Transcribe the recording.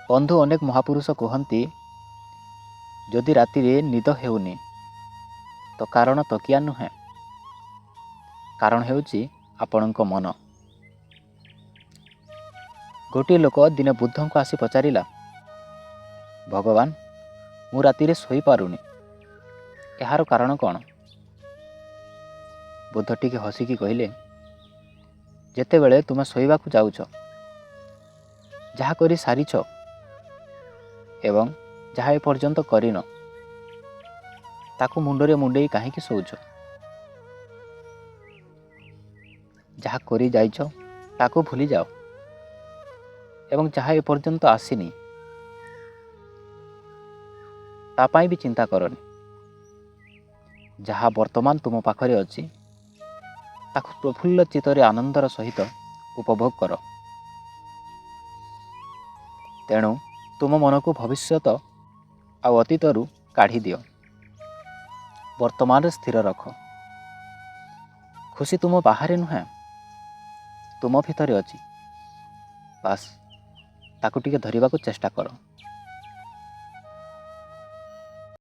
ବନ୍ଧୁ ଅନେକ ମହାପୁରୁଷ କୁହନ୍ତି, ଯଦି ରାତିରେ ନିଦ ହେଉନି ତ କାରଣ ତକିଆ ନୁହେଁ, କାରଣ ହେଉଛି ଆପଣଙ୍କ ମନ। ଗୋଟିଏ ଲୋକ ଦିନେ ବୁଦ୍ଧଙ୍କୁ ଆସି ପଚାରିଲା, ଭଗବାନ, ମୁଁ ରାତିରେ ଶୋଇପାରୁନି, ଏହାର କାରଣ କ'ଣ? ବୁଦ୍ଧ ଟିକେ ହସିକି କହିଲେ, ଯେତେବେଳେ ତୁମେ ଶୋଇବାକୁ ଯାଉଛ, ଯାହା କରି ସାରିଛ ଏବଂ ଯାହା ଏପର୍ଯ୍ୟନ୍ତ କରିନ, ତାକୁ ମୁଣ୍ଡରେ ମୁଣ୍ଡେଇ କାହିଁକି ଶୋଉଛ? ଯାହା କରି ଯାଇଛ ତାକୁ ଭୁଲିଯାଅ ଏବଂ ଯାହା ଏପର୍ଯ୍ୟନ୍ତ ଆସିନି ତା ପାଇଁ ବି ଚିନ୍ତା କରନି। ଯାହା ବର୍ତ୍ତମାନ ତୁମ ପାଖରେ ଅଛି ତାକୁ ପ୍ରଫୁଲ୍ଲ ଚିତ୍ତରେ ଆନନ୍ଦର ସହିତ ଉପଭୋଗ କର। ତେଣୁ ତୁମ ମନକୁ ଭବିଷ୍ୟତ ଆଉ ଅତୀତରୁ କାଢ଼ି ଦିଅ। ବର୍ତ୍ତମାନରେ ସ୍ଥିର ରଖ। ଖୁସି ତୁମ ବାହାରେ ନୁହେଁ, ତୁମ ଭିତରେ ଅଛି। ବାସ୍ ତାକୁ ଟିକେ ଧରିବାକୁ ଚେଷ୍ଟା କର।